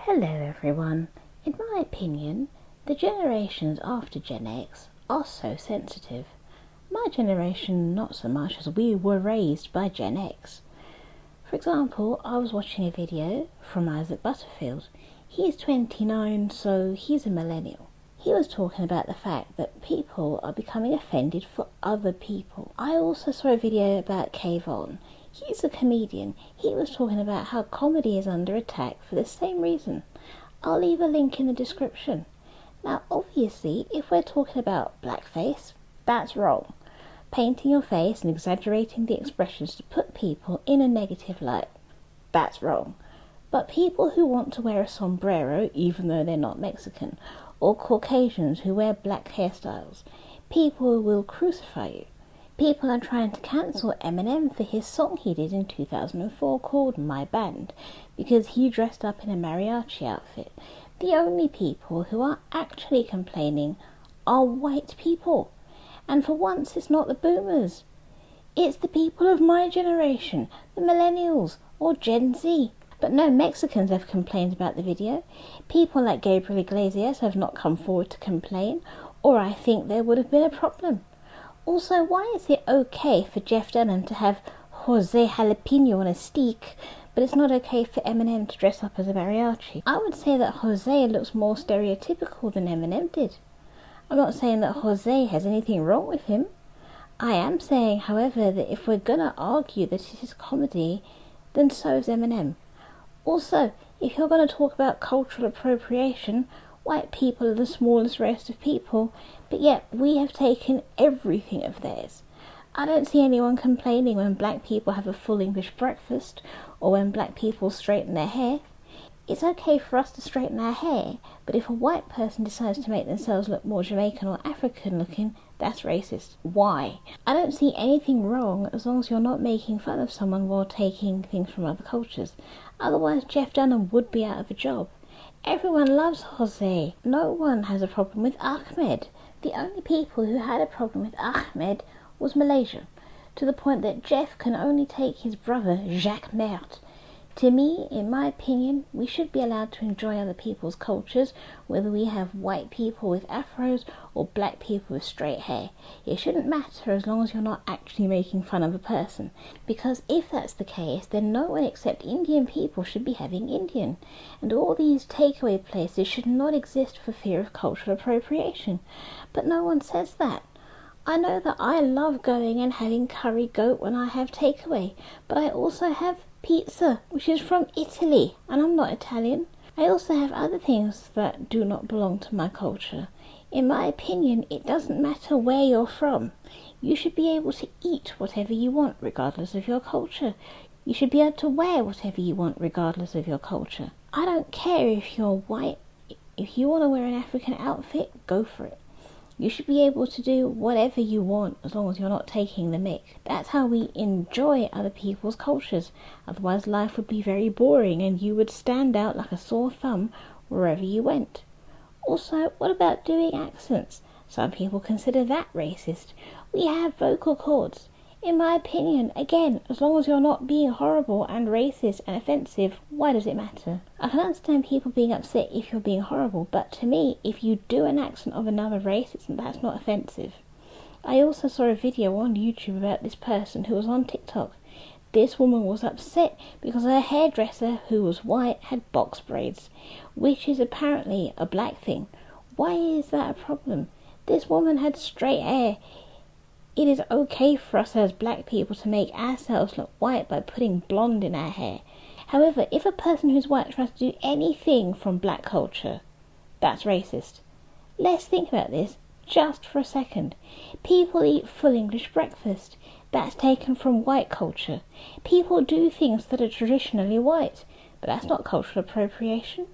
Hello everyone. In my opinion, the generations after Gen X are so sensitive. My generation not so much, as we were raised by Gen X. For example, I was watching a video from Isaac Butterfield. He's 29, so he's a millennial. He was talking about the fact that people are becoming offended for other people. I also saw a video about Kayvon. He's a comedian. He was talking about how comedy is under attack for the same reason. I'll leave a link in the description. Now, obviously, if we're talking about blackface, that's wrong. Painting your face and exaggerating the expressions to put people in a negative light, that's wrong. But people who want to wear a sombrero, even though they're not Mexican, or Caucasians who wear black hairstyles, people will crucify you. People are trying to cancel Eminem for his song he did in 2004 called My Band because he dressed up in a mariachi outfit. The only people who are actually complaining are white people. And for once, it's not the boomers. It's the people of my generation, the millennials or Gen Z. But no Mexicans have complained about the video. People like Gabriel Iglesias have not come forward to complain, or I think there would have been a problem. Also, why is it okay for Jeff Dunham to have Jose Jalapeno on a stick, but it's not okay for Eminem to dress up as a mariachi? I would say that Jose looks more stereotypical than Eminem did. I'm not saying that Jose has anything wrong with him. I am saying, however, that if we're gonna argue that it is comedy, then so is Eminem. Also, if you're going to talk about cultural appropriation, white people are the smallest race of people, but yet we have taken everything of theirs. I don't see anyone complaining when black people have a full English breakfast or when black people straighten their hair. It's okay for us to straighten our hair, but if a white person decides to make themselves look more Jamaican or African looking, that's racist. Why? I don't see anything wrong as long as you're not making fun of someone while taking things from other cultures. Otherwise, Jeff Dunham would be out of a job. Everyone loves Jose. No one has a problem with Ahmed. The only people who had a problem with Ahmed was Malaysia, to the point that Jeff can only take his brother, Jacques Mert. To me, in my opinion, we should be allowed to enjoy other people's cultures, whether we have white people with afros or black people with straight hair. It shouldn't matter as long as you're not actually making fun of a person. Because if that's the case, then no one except Indian people should be having Indian. And all these takeaway places should not exist for fear of cultural appropriation. But no one says that. I know that I love going and having curry goat when I have takeaway, but I also have pizza, which is from Italy, and I'm not Italian. I also have other things that do not belong to my culture. In my opinion, it doesn't matter where you're from. You should be able to eat whatever you want, regardless of your culture. You should be able to wear whatever you want, regardless of your culture. I don't care if you're white. If you want to wear an African outfit, go for it. You should be able to do whatever you want as long as you're not taking the mick. That's how we enjoy other people's cultures. Otherwise life would be very boring and you would stand out like a sore thumb wherever you went. Also, what about doing accents? Some people consider that racist. We have vocal cords. In my opinion, again, as long as you're not being horrible and racist and offensive, why does it matter? I can understand people being upset if you're being horrible, but to me, if you do an accent of another race, that's not offensive. I also saw a video on YouTube about this person who was on TikTok. This woman was upset because her hairdresser, who was white, had box braids, which is apparently a black thing. Why is that a problem? This woman had straight hair. It is okay for us as black people to make ourselves look white by putting blonde in our hair. However, if a person who's white tries to do anything from black culture, that's racist. Let's think about this just for a second. People eat full English breakfast. That's taken from white culture. People do things that are traditionally white, but that's not cultural appropriation.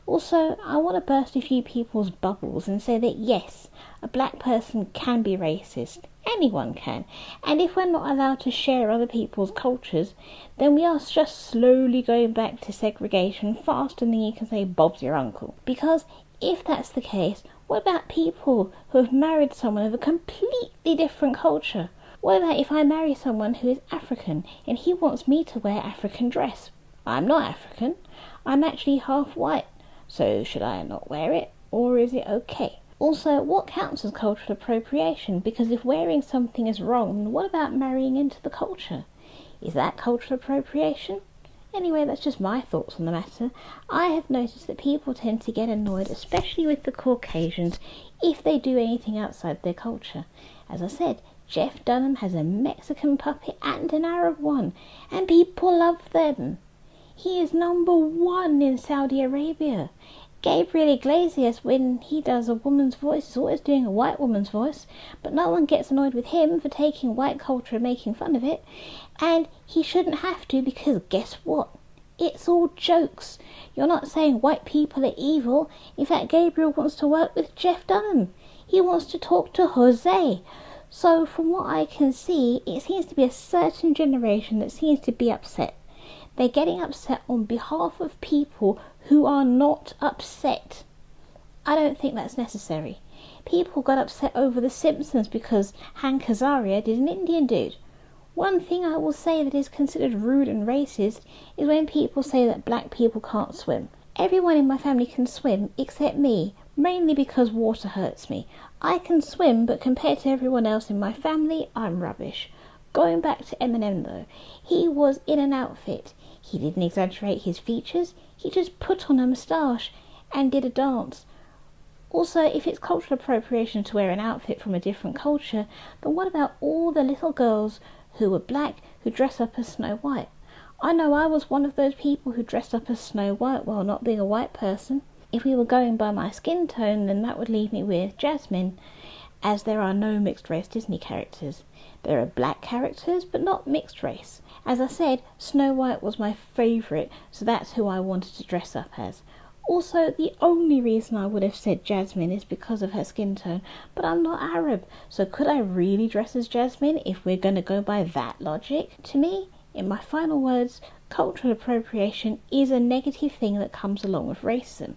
Also, I want to burst a few people's bubbles and say that yes, a black person can be racist. Anyone can. And if we're not allowed to share other people's cultures, then we are just slowly going back to segregation faster than you can say Bob's your uncle. Because if that's the case, what about people who have married someone of a completely different culture? What about if I marry someone who is African and he wants me to wear African dress? I'm not African. I'm actually half white. So should I not wear it, or is it okay? Also, what counts as cultural appropriation? Because if wearing something is wrong, then what about marrying into the culture? Is that cultural appropriation? Anyway, that's just my thoughts on the matter. I have noticed that people tend to get annoyed, especially with the Caucasians, if they do anything outside their culture. As I said, Jeff Dunham has a Mexican puppet and an Arab one, and people love them. He is #1 in Saudi Arabia. Gabriel Iglesias, when he does a woman's voice, is always doing a white woman's voice, but no one gets annoyed with him for taking white culture and making fun of it. And he shouldn't have to, because guess what? It's all jokes. You're not saying white people are evil. In fact, Gabriel wants to work with Jeff Dunham. He wants to talk to Jose. So from what I can see, it seems to be a certain generation that seems to be upset. They're getting upset on behalf of people who are not upset. I don't think that's necessary. People got upset over The Simpsons because Hank Azaria did an Indian dude. One thing I will say that is considered rude and racist is when people say that black people can't swim. Everyone in my family can swim except me, mainly because water hurts me. I can swim, but compared to everyone else in my family, I'm rubbish. Going back to Eminem though, he was in an outfit. He didn't exaggerate his features, he just put on a moustache and did a dance. Also, if it's cultural appropriation to wear an outfit from a different culture, then what about all the little girls who were black who dress up as Snow White? I know I was one of those people who dressed up as Snow White while not being a white person. If we were going by my skin tone, then that would leave me with Jasmine, as there are no mixed race Disney characters. There are black characters, but not mixed race. As I said, Snow White was my favourite, so that's who I wanted to dress up as. Also, the only reason I would have said Jasmine is because of her skin tone, but I'm not Arab, so could I really dress as Jasmine if we're going to go by that logic? To me, in my final words, cultural appropriation is a negative thing that comes along with racism.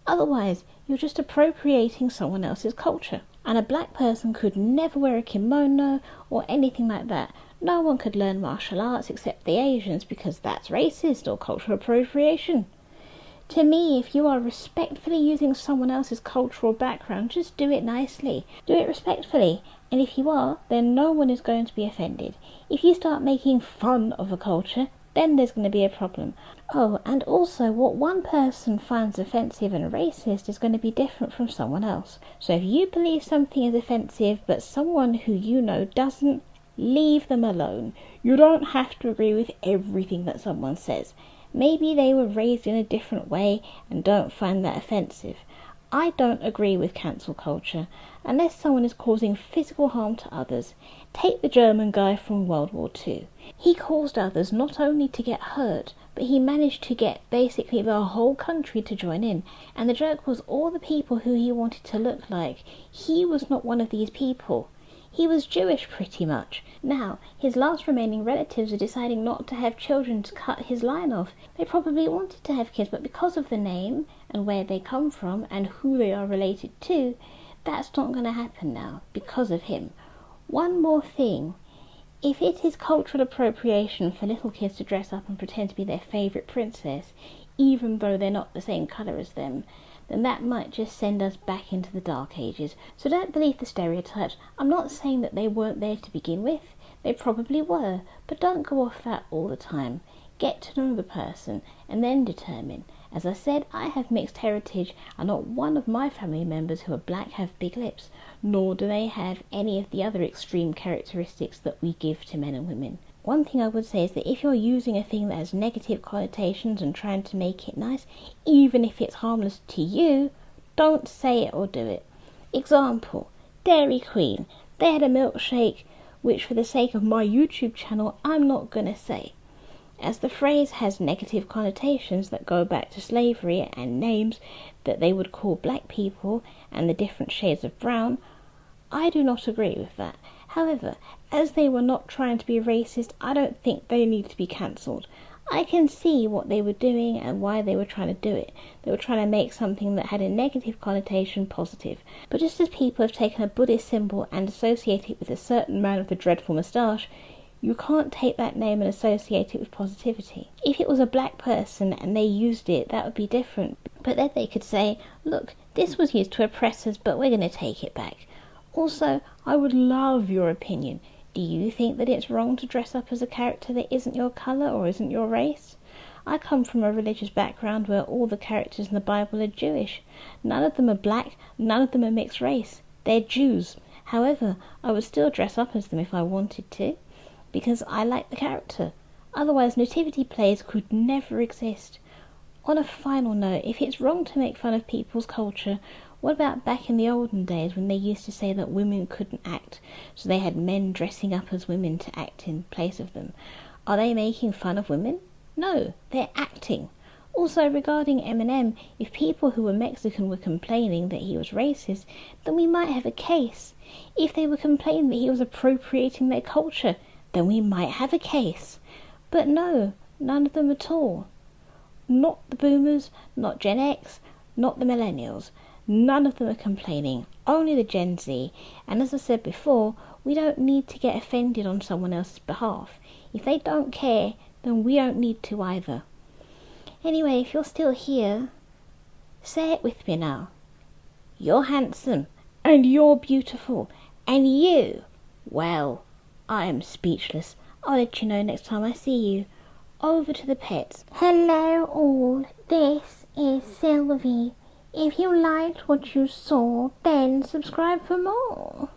Otherwise, you're just appropriating someone else's culture. And a black person could never wear a kimono or anything like that. No one could learn martial arts except the Asians, because that's racist or cultural appropriation. To me, if you are respectfully using someone else's cultural background, just do it nicely. Do it respectfully. And if you are, then no one is going to be offended. If you start making fun of a culture, then there's going to be a problem. Oh, and also, what one person finds offensive and racist is going to be different from someone else. So if you believe something is offensive, but someone who you know doesn't, leave them alone. You don't have to agree with everything that someone says. Maybe they were raised in a different way and don't find that offensive. I don't agree with cancel culture, unless someone is causing physical harm to others. Take the German guy from World War II. He caused others not only to get hurt, but he managed to get basically the whole country to join in. And the joke was all the people who he wanted to look like. He was not one of these people. He was Jewish pretty much. Now, his last remaining relatives are deciding not to have children to cut his line off. They probably wanted to have kids, but because of the name and where they come from and who they are related to, that's not going to happen now because of him. One more thing. If it is cultural appropriation for little kids to dress up and pretend to be their favourite princess, even though they're not the same colour as them, then that might just send us back into the dark ages. So don't believe the stereotypes. I'm not saying that they weren't there to begin with. They probably were, but don't go off that all the time. Get to know the person and then determine. As I said, I have mixed heritage, and not one of my family members who are black have big lips, nor do they have any of the other extreme characteristics that we give to men and women. One thing I would say is that if you're using a thing that has negative connotations and trying to make it nice, even if it's harmless to you, don't say it or do it. Example, Dairy Queen. They had a milkshake, which for the sake of my YouTube channel, I'm not going to say. As the phrase has negative connotations that go back to slavery and names that they would call black people and the different shades of brown, I do not agree with that. However, as they were not trying to be racist, I don't think they need to be cancelled. I can see what they were doing and why they were trying to do it. They were trying to make something that had a negative connotation positive. But just as people have taken a Buddhist symbol and associated it with a certain man with a dreadful moustache, You can't take that name and associate it with positivity. If it was a black person and they used it, that would be different. But then they could say, look, this was used to oppress us, but we're going to take it back. Also, I would love your opinion. Do you think that it's wrong to dress up as a character that isn't your colour or isn't your race? I come from a religious background where all the characters in the Bible are Jewish. None of them are black, none of them are mixed race. They're Jews. However, I would still dress up as them if I wanted to, because I like the character. Otherwise, nativity plays could never exist. On a final note, if it's wrong to make fun of people's culture, what about back in the olden days when they used to say that women couldn't act, so they had men dressing up as women to act in place of them? Are they making fun of women? No, they're acting. Also, regarding Eminem, if people who were Mexican were complaining that he was racist, then we might have a case. If they were complaining that he was appropriating their culture, then we might have a case. But no, none of them at all. Not the boomers, not Gen X, not the millennials. None of them are complaining, only the Gen Z. And as I said before, we don't need to get offended on someone else's behalf. If they don't care, then we don't need to either. Anyway, if you're still here, say it with me now. You're handsome, and you're beautiful, and you, well, I am speechless. I'll let you know next time I see you. Over to the pets. Hello all, this is Sylvie. If you liked what you saw, then subscribe for more.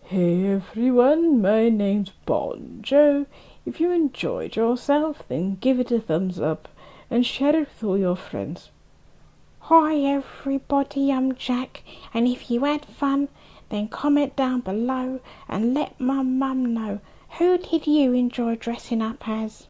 Hey everyone, my name's Bonjo. If you enjoyed yourself, then give it a thumbs up and share it with all your friends. Hi everybody, I'm Jack, and if you had fun, then comment down below and let my mum know. Who did you enjoy dressing up as?